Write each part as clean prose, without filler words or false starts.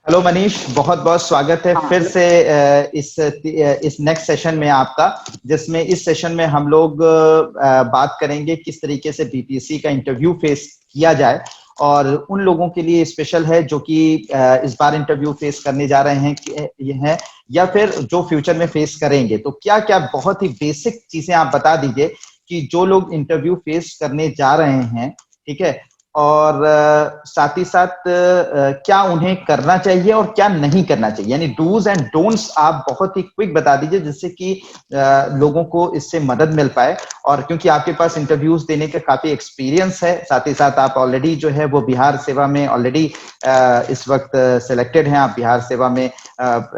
Hello Manish, बहुत बहुत स्वागत है हाँ फिर हेलो। से इस नेक्स्ट सेशन में आपका। जिसमें इस सेशन में हम लोग बात करेंगे किस तरीके से बीपीएससी का इंटरव्यू फेस किया जाए, और उन लोगों के लिए स्पेशल है जो कि इस बार इंटरव्यू फेस करने जा रहे हैं ये हैं या फिर जो फ्यूचर में फेस करेंगे। तो क्या क्या बहुत ही बेसिक चीजें आप बता दीजिए कि जो लोग इंटरव्यू फेस करने जा रहे हैं, ठीक है, और साथ ही साथ क्या उन्हें करना चाहिए और क्या नहीं करना चाहिए, यानी डूज एंड डोंट्स आप बहुत ही क्विक बता दीजिए जिससे कि लोगों को इससे मदद मिल पाए। और क्योंकि आपके पास इंटरव्यूज देने का काफी एक्सपीरियंस है, साथ ही साथ आप ऑलरेडी जो है वो बिहार सेवा में ऑलरेडी इस वक्त सिलेक्टेड हैं, आप बिहार सेवा में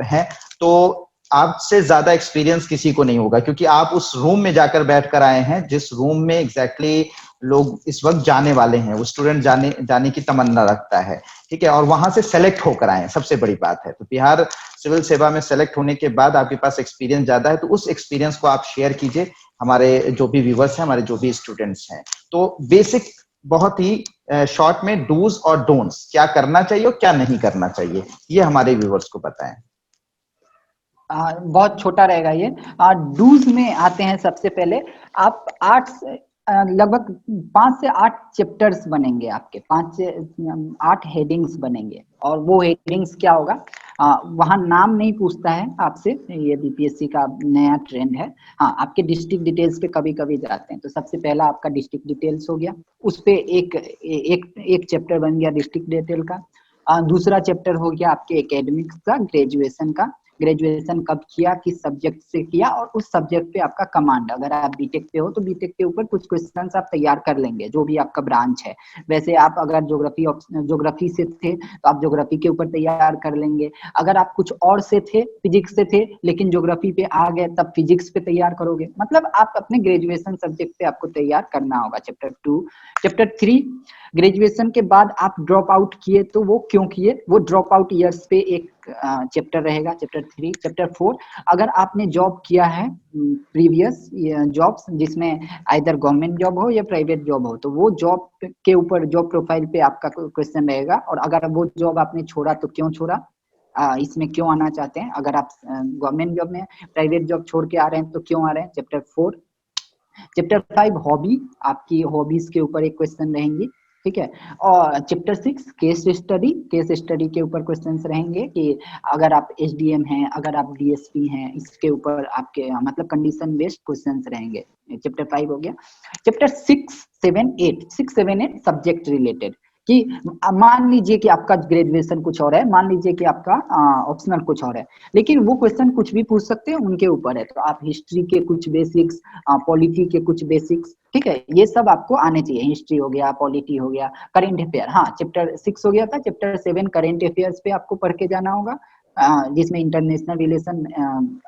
हैं, तो आपसे ज्यादा एक्सपीरियंस किसी को नहीं होगा, क्योंकि आप उस रूम में जाकर बैठ कर आए हैं जिस रूम में एग्जैक्टली लोग इस वक्त जाने वाले हैं, वो स्टूडेंट जाने की तमन्ना रखता है, ठीक है, और वहां से सेलेक्ट होकर आए हैं, सबसे बड़ी बात है। तो बिहार सिविल सेवा में सेलेक्ट होने के बाद आपके पास एक्सपीरियंस ज्यादा है, तो उस एक्सपीरियंस को आप शेयर कीजिए हमारे जो भी व्यूवर्स हैं, हमारे जो भी स्टूडेंट्स हैं। तो बेसिक बहुत ही शॉर्ट में डूज और डोंट्स, क्या करना चाहिए और क्या नहीं करना चाहिए, ये हमारे व्यूवर्स को बताएं। बहुत छोटा रहेगा ये। डूज में आते हैं। सबसे पहले आप लगभग 5 से 8 चैप्टर्स बनेंगे आपके, 5 से 8 हेडिंग्स बनेंगे। और वो हेडिंग्स क्या होगा, वहाँ नाम नहीं पूछता है आपसे, ये बीपीएससी का नया ट्रेंड है। हाँ, आपके डिस्ट्रिक्ट डिटेल्स पे कभी कभी जाते हैं, तो सबसे पहला आपका डिस्ट्रिक्ट डिटेल्स हो गया, उस पे एक चैप्टर बन गया डिस्ट्रिक्ट डिटेल का। दूसरा चैप्टर हो गया आपके एकेडमिक्स का, ग्रेजुएशन का। ग्रेजुएशन कब किया, किस सब्जेक्ट से किया, और उस सब्जेक्ट पे आपका कमांड। अगर आप बीटेक पे हो तो बीटेक के ऊपर कुछ क्वेश्चंस आप तैयार कर लेंगे, जो भी आपका ब्रांच है। वैसे आप अगर ज्योग्राफी से थे तो आप ज्योग्राफी के ऊपर तैयार कर लेंगे। अगर आप कुछ और से थे, फिजिक्स से थे, लेकिन ज्योग्राफी पे आ गए, तब फिजिक्स पे तैयार करोगे। मतलब आप अपने ग्रेजुएशन सब्जेक्ट पे आपको तैयार करना होगा। चैप्टर 2। चैप्टर 3, ग्रेजुएशन के बाद आप ड्रॉप आउट किए तो वो क्यों किए, वो ड्रॉप आउट ईयर्स पे एक चैप्टर रहेगा, चैप्टर 3। चैप्टर 4, अगर आपने जॉब किया है प्रीवियस जॉब्स, जिसमें आइदर गवर्नमेंट जॉब हो या प्राइवेट जॉब हो, तो वो जॉब के ऊपर, जॉब प्रोफाइल पे आपका क्वेश्चन रहेगा। और अगर वो जॉब आपने छोड़ा तो क्यों छोड़ा, इसमें क्यों आना चाहते हैं। अगर आप गवर्नमेंट जॉब में प्राइवेट जॉब छोड़ के आ रहे हैं तो क्यों आ रहे हैं, चैप्टर 4। चैप्टर 5, हॉबी, आपकी हॉबीज के ऊपर एक क्वेश्चन रहेंगी, ठीक है। और chapter 6, case study. Case study के ऊपर क्वेश्चंस रहेंगे कि अगर आप एसडीएम हैं, अगर आप डीएसपी हैं, इसके ऊपर आपके मतलब कंडीशन बेस्ड क्वेश्चंस रहेंगे। चैप्टर 5 हो गया। चैप्टर 6, 7, 8 सब्जेक्ट रिलेटेड, कि मान लीजिए कि आपका ग्रेजुएशन कुछ और है, मान लीजिए कि आपका ऑप्शनल कुछ और है, लेकिन वो क्वेश्चन कुछ भी पूछ सकते हैं, उनके ऊपर है। तो आप हिस्ट्री के कुछ बेसिक्स, पॉलिटी के कुछ बेसिक्स, ठीक है, ये सब आपको आने चाहिए। हिस्ट्री हो गया, पॉलिटी हो गया, करेंट अफेयर। हाँ, चैप्टर 6 हो गया था। चैप्टर 7 करेंट अफेयर्स पे आपको पढ़ के जाना होगा, जिसमें इंटरनेशनल रिलेशन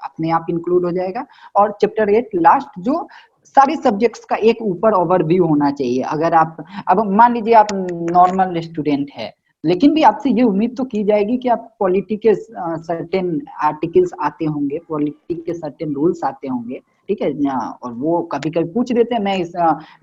अपने आप इंक्लूड हो जाएगा। और चैप्टर 8 लास्ट, जो सारे सब्जेक्ट्स का एक ऊपर ओवरव्यू होना चाहिए। अगर आप, अब मान लीजिए आप नॉर्मल स्टूडेंट है, लेकिन भी आपसे ये उम्मीद तो की जाएगी कि आप पॉलिटी के सर्टेन आर्टिकल्स आते होंगे, पॉलिटी के सर्टेन रूल्स आते होंगे, ठीक है। और वो कभी कभी पूछ देते हैं,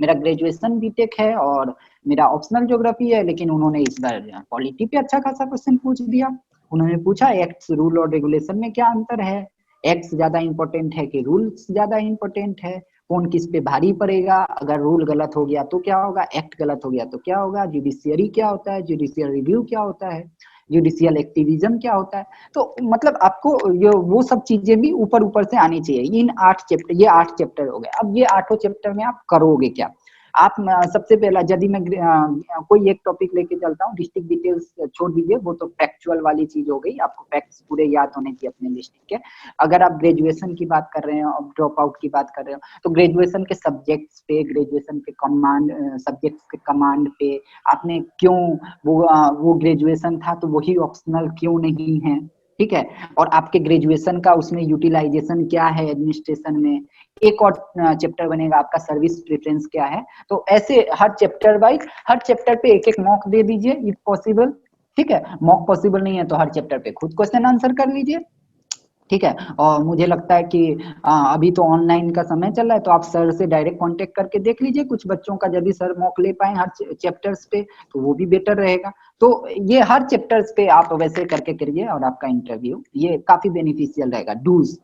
मेरा ग्रेजुएशन बीटेक है और मेरा ऑप्शनल ज्योग्राफी है, लेकिन उन्होंने इस बार पॉलिटी पे अच्छा खासा क्वेश्चन पूछ दिया। उन्होंने पूछा एक्ट्स, रूल और रेगुलेशन में क्या अंतर है, एक्ट्स ज्यादा इंपॉर्टेंट है कि रूल्स ज्यादा इंपॉर्टेंट है, कौन किस पे भारी पड़ेगा, अगर रूल गलत हो गया तो क्या होगा, एक्ट गलत हो गया तो क्या होगा, जुडिशियरी क्या होता है, जुडिशियल रिव्यू क्या होता है, जुडिशियल एक्टिविज्म क्या होता है। तो मतलब आपको ये वो सब चीजें भी ऊपर ऊपर से आनी चाहिए। इन 8 चैप्टर, ये 8 चैप्टर हो गए। अब ये 8 चैप्टर में आप करोगे क्या। आप सबसे पहला, यदि मैं कोई एक टॉपिक लेके चलता हूँ, डिस्ट्रिक्ट डिटेल्स छोड़ दीजिए, वो तो फैक्चुअल वाली चीज हो गई, आपको फैक्ट्स पूरे याद होने चाहिए अपने डिस्ट्रिक्ट के। अगर आप ग्रेजुएशन की बात कर रहे हो, ड्रॉप आउट की बात कर रहे हो, तो ग्रेजुएशन के सब्जेक्ट्स पे, ग्रेजुएशन के कमांड, सब्जेक्ट्स के कमांड पे आपने क्यों, वो ग्रेजुएशन था तो वही ऑप्शनल क्यों नहीं है, ठीक है। और आपके ग्रेजुएशन का उसमें यूटिलाइजेशन क्या है एडमिनिस्ट्रेशन में। एक और चैप्टर बनेगा आपका, सर्विस प्रेफरेंस क्या है। तो ऐसे हर चैप्टर वाइज, हर चैप्टर पे एक एक मॉक दे दीजिए इफ पॉसिबल, ठीक है। मॉक पॉसिबल नहीं है तो हर चैप्टर पे खुद क्वेश्चन आंसर कर लीजिए, ठीक है। और मुझे लगता है कि अभी तो ऑनलाइन का समय चल रहा है, तो आप सर से डायरेक्ट कांटेक्ट करके देख लीजिए कुछ बच्चों का, यदि सर मॉक ले पाए हर चैप्टर्स पे तो वो भी बेटर रहेगा। तो ये हर चैप्टर्स पे आप वैसे करके करिए और आपका इंटरव्यू ये काफी बेनिफिशियल रहेगा। डूज,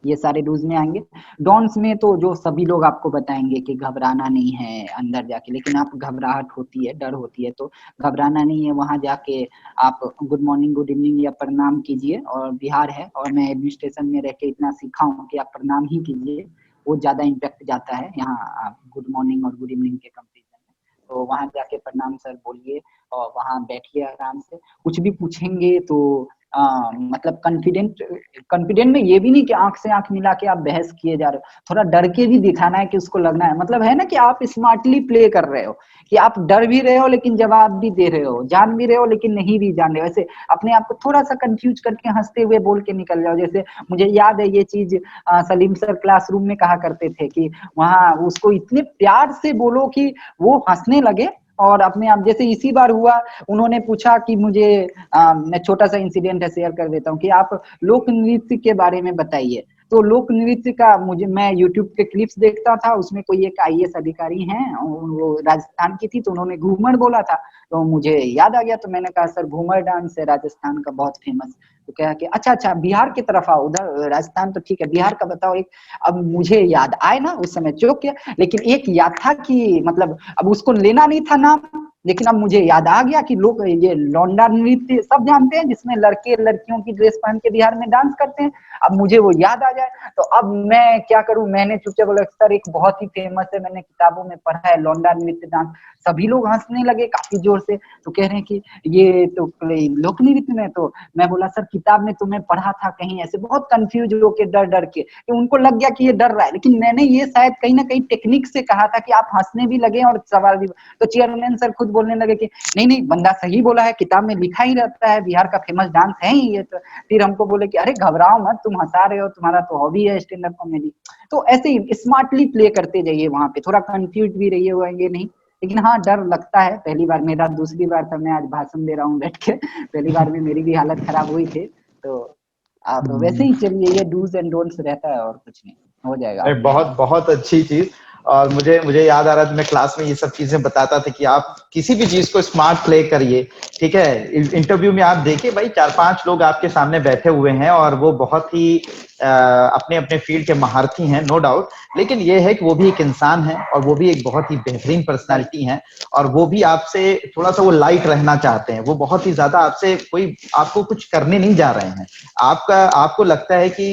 ये सारे डूज में आएंगे। डॉन्स में तो जो सभी लोग आपको बताएंगे कि घबराना नहीं है अंदर जाके, लेकिन आप घबराहट होती है, डर होती है, तो घबराना नहीं है। वहां जाके आप गुड मॉर्निंग, गुड इवनिंग या प्रणाम कीजिए। और बिहार है और मैं एडमिनिस्ट्रेशन में रह के इतना सीखा हूँ कि आप प्रणाम ही कीजिए, वो ज्यादा इम्पैक्ट जाता है यहाँ आप गुड मॉर्निंग और गुड इवनिंग के कंपेरिजन में। तो वहां जाके प्रणाम सर बोलिए और वहां बैठिए आराम से। कुछ भी पूछेंगे तो मतलब कॉन्फिडेंट में ये भी नहीं कि आंख से आंख मिला के आप बहस किए जा रहे हो, थोड़ा डर के भी दिखाना है कि उसको लगना है, मतलब है ना कि आप स्मार्टली प्ले कर रहे हो, कि आप डर भी रहे हो लेकिन जवाब भी दे रहे हो, जान भी रहे हो लेकिन नहीं भी जान रहे हो। ऐसे अपने आप को थोड़ा सा कंफ्यूज करके हंसते हुए बोल के निकल जाओ। जैसे मुझे याद है ये चीज सलीम सर क्लासरूम में कहा करते थे कि वहां उसको इतने प्यार से बोलो कि वो हंसने लगे और अपने आप। जैसे इसी बार हुआ, उन्होंने पूछा कि मुझे मैं छोटा सा इंसिडेंट है शेयर कर देता हूँ कि आप लोक नृत्य के बारे में बताइए। तो लोक नृत्य का मुझे, मैं यूट्यूब के क्लिप्स देखता था, उसमें कोई एक आईएएस अधिकारी हैं, वो राजस्थान की थी, तो उन्होंने घूमर बोला था, तो मुझे याद आ गया। तो मैंने कहा सर घूमर डांस है राजस्थान का बहुत फेमस। तो कहा कि अच्छा अच्छा बिहार की तरफ आओ, उधर राजस्थान तो ठीक है, बिहार का बताओ एक। अब मुझे याद आए ना, उस समय चौंक गया, लेकिन एक याद था कि मतलब अब उसको लेना नहीं था नाम, लेकिन अब मुझे याद आ गया कि लोग ये लौंडा नृत्य सब जानते हैं, जिसमें लड़के लड़कियों की ड्रेस पहन के बिहार में डांस करते हैं। अब मुझे वो याद आ जाए तो अब मैं क्या करूं, मैंने चुपचाप बोला सर एक बहुत ही फेमस है, मैंने किताबों में पढ़ा है लौंडा नृत्य डांस। सभी लोग हंसने लगे काफी जोर से, तो कह रहे हैं कि ये तो लोक नृत्य में। तो मैं बोला सर किताब में तुम्हें पढ़ा था कहीं ऐसे, बहुत कंफ्यूज होके डर डर के, कि उनको लग गया कि ये डर रहा है, लेकिन मैंने ये शायद कहीं ना कहीं टेक्निक से कहा था कि आप हंसने भी लगे और सवाल भी। तो चेयरमैन सर खुद बोलने लगे कि नहीं नहीं बंदा सही बोला है, किताब में लिखा ही रहता है बिहार का फेमस डांस है ही ये। तो फिर हमको बोले कि अरे घबराओ मत, तुम हंसा रहे हो, तुम्हारा तो हॉबी है स्टैंड अप कॉमेडी। तो ऐसे ही स्मार्टली प्ले करते जाइए, वहां पे थोड़ा कंफ्यूज भी रहिए, होंगे नहीं, लेकिन हाँ डर लगता है। पहली बार, मेरा दूसरी बार था, मैं आज भाषण दे रहा हूँ बैठ के, पहली बार में मेरी भी हालत खराब हुई थी। तो आप वैसे ही चलिए, ये डूज एंड डोंट्स रहता है और कुछ नहीं, हो जाएगा नहीं, आपके बहुत साथ। बहुत अच्छी चीज। और मुझे मुझे याद आ रहा था, मैं क्लास में ये सब चीजें बताता था कि आप किसी भी चीज को स्मार्ट प्ले करिए। ठीक है, इंटरव्यू में आप देखिए भाई 4-5 लोग आपके सामने बैठे हुए हैं और वो बहुत ही अपने अपने फील्ड के महारथी हैं, नो डाउट, लेकिन ये है कि वो भी एक इंसान है और वो भी एक बहुत ही बेहतरीन पर्सनालिटी है। और वो भी आपसे थोड़ा सा वो लाइट रहना चाहते हैं, वो बहुत ही ज्यादा आपसे कोई आपको कुछ करने नहीं जा रहे हैं। आपको लगता है कि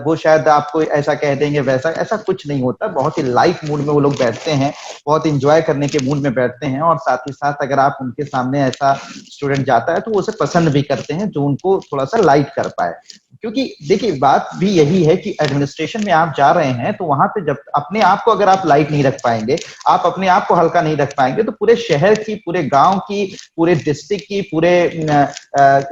वो शायद आपको ऐसा कह देंगे, वैसा, ऐसा कुछ नहीं होता। बहुत ही लाइट मूड में वो लोग बैठते हैं, बहुत इंजॉय करने के मूड में बैठते हैं। और साथ ही साथ अगर आप उनके सामने ऐसा स्टूडेंट जाता है तो वो उसे पसंद भी करते हैं, जो उनको थोड़ा सा लाइट कर पाए। क्योंकि देखिए बात भी यही है कि एडमिनिस्ट्रेशन में आप जा रहे हैं तो वहां पे जब अपने आप को अगर आप लाइट नहीं रख पाएंगे, आप अपने आप को हल्का नहीं रख पाएंगे, तो पूरे शहर की, पूरे गांव की, पूरे डिस्ट्रिक्ट की, पूरे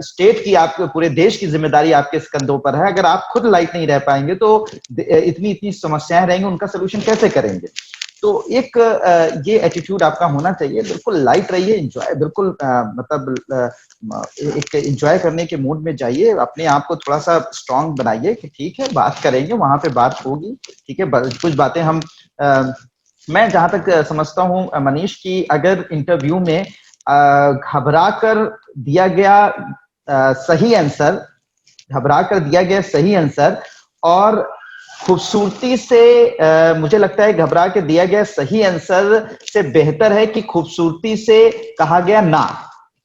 स्टेट की, आपके पूरे देश की जिम्मेदारी आपके कंधों पर है। अगर आप खुद लाइट नहीं रह पाएंगे तो इतनी इतनी समस्याएं रहेंगी, उनका सोल्यूशन कैसे करेंगे। तो एक ये एटीट्यूड आपका होना चाहिए, बिल्कुल लाइट रहिए, एंजॉय, बिल्कुल एक एंजॉय करने के मूड में जाइए, अपने आप को थोड़ा सा स्ट्रांग बनाइए कि ठीक है बात करेंगे, वहां पे बात होगी। ठीक है, कुछ बातें हम मैं जहां तक समझता हूं मनीष, की अगर इंटरव्यू में घबरा कर दिया गया सही आंसर, घबरा कर दिया गया सही आंसर और खूबसूरती से मुझे लगता है घबरा के दिया गया सही आंसर से बेहतर है कि खूबसूरती से कहा गया ना।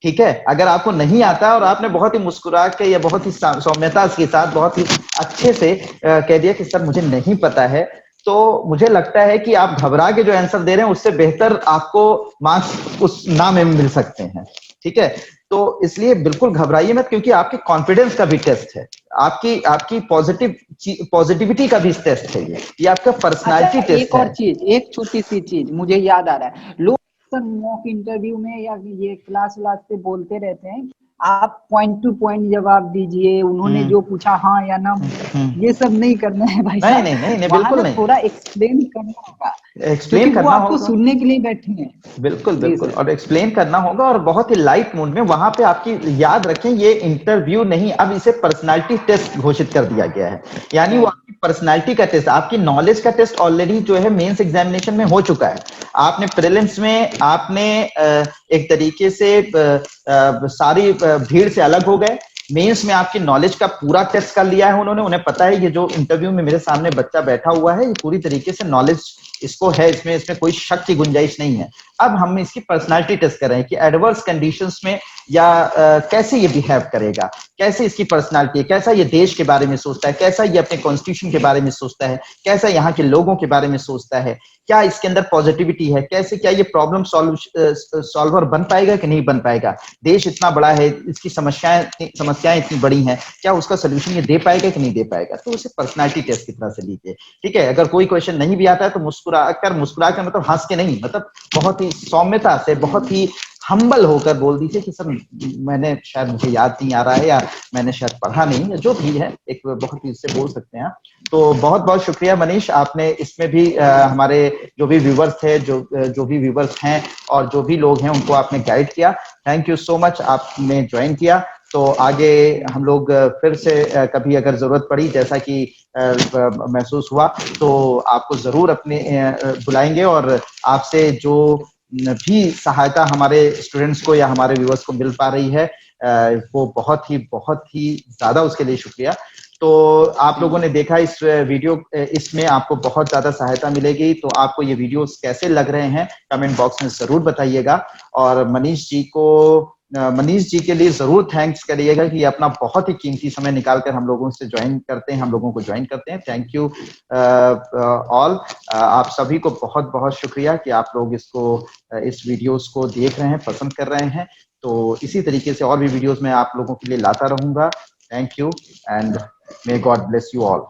ठीक है, अगर आपको नहीं आता और आपने बहुत ही मुस्कुरा के या बहुत ही सौम्यता के साथ बहुत ही अच्छे से कह दिया कि सर मुझे नहीं पता है, तो मुझे लगता है कि आप घबरा के जो आंसर दे रहे हैं उससे बेहतर आपको मार्क्स उस ना में मिल सकते हैं। ठीक है, तो इसलिए बिल्कुल घबराइए मत, क्योंकि आपके कॉन्फिडेंस का भी टेस्ट है, आपकी आपकी पॉजिटिविटी का भी टेस्ट है, ये आपका अच्छा पर्सनालिटी टेस्ट एक है। और चीज, एक छोटी सी चीज मुझे याद आ रहा है, लोग अक्सर मॉक इंटरव्यू में या ये क्लास व्लास पे बोलते रहते हैं आप पॉइंट टू पॉइंट जवाब दीजिए, उन्होंने हम्म जो पूछा हाँ या ना। हम्म। ये सब नहीं करना है भाई नहीं साहब, नहीं नहीं नहीं, वहां बिल्कुल ना नहीं, थोड़ा एक्सप्लेन करना होगा, क्योंकि एक्सप्लेन वो करना आपको होगा। सुनने के लिए बैठे हैं। बिल्कुल जी बिल्कुल, सर। और एक्सप्लेन करना होगा और बहुत ही लाइट मूड में। वहां पे आपकी, याद रखें, ये इंटरव्यू नहीं, अब इसे पर्सनालिटी टेस्ट घोषित कर दिया गया है, यानी वो राइट। आपकी पर्सनालिटी का टेस्ट, आपकी नॉलेज का टेस्ट ऑलरेडी जो है मेंस एग्जामिनेशन में हो चुका है। आपने प्रीलिम्स में आपने एक तरीके से सारी भीड़ से अलग हो गए, मेंस में आपकी नॉलेज का पूरा टेस्ट कर लिया है उन्होंने, उन्हें पता है ये जो इंटरव्यू में मेरे सामने बच्चा बैठा हुआ है ये पूरी तरीके से नॉलेज इसको है, इसमें कोई शक की गुंजाइश नहीं है। अब हम इसकी पर्सनालिटी टेस्ट कर रहे हैं कि एडवर्स कंडीशंस में या कैसे ये बिहेव करेगा, कैसे इसकी पर्सनालिटी है, कैसा ये देश के बारे में सोचता है, कैसा ये अपने कॉन्स्टिट्यूशन के बारे में सोचता है, कैसा यहाँ के लोगों के बारे में सोचता है, क्या इसके अंदर पॉजिटिविटी है, कैसे क्या ये प्रॉब्लम सॉल्वर बन पाएगा कि नहीं बन पाएगा, देश इतना बड़ा है, इसकी समस्याएं इतनी बड़ी हैं, क्या उसका सोल्यूशन ये दे पाएगा कि नहीं दे पाएगा। तो उसे पर्सनालिटी टेस्ट की तरह से लीजिए, ठीक है। अगर कोई क्वेश्चन नहीं भी आता है तो मुस्कुरा कर मतलब हंस के नहीं, मतलब बहुत ही सौम्यता से, बहुत ही हम्बल होकर बोल दीजिए कि सर मैंने शायद मुझे याद नहीं आ रहा है या मैंने शायद पढ़ा नहीं, जो भी है एक बहुत ही इससे बोल सकते हैं। तो बहुत बहुत शुक्रिया मनीष, आपने इसमें भी हमारे जो भी व्यूवर्स थे, जो भी व्यूवर्स हैं और जो भी लोग हैं उनको आपने गाइड किया। थैंक यू सो मच, आपने ज्वाइन किया। तो आगे हम लोग फिर से कभी अगर जरूरत पड़ी, जैसा कि महसूस हुआ, तो आपको जरूर अपने बुलाएंगे और आपसे जो भी सहायता हमारे स्टूडेंट्स को या हमारे व्यूअर्स को मिल पा रही है वो बहुत ही ज्यादा, उसके लिए शुक्रिया। तो आप लोगों ने देखा इस वीडियो, इसमें आपको बहुत ज्यादा सहायता मिलेगी। तो आपको ये वीडियोस कैसे लग रहे हैं कमेंट बॉक्स में जरूर बताइएगा। और मनीष जी के लिए जरूर थैंक्स करिएगा कि अपना बहुत ही कीमती समय निकालकर हम लोगों से ज्वाइन करते हैं, हम लोगों को ज्वाइन करते हैं। थैंक यू ऑल, आप सभी को बहुत बहुत शुक्रिया कि आप लोग इस वीडियोस को देख रहे हैं, पसंद कर रहे हैं। तो इसी तरीके से और भी वीडियोस मैं आप लोगों के लिए लाता रहूंगा। Thank you and may God bless you all.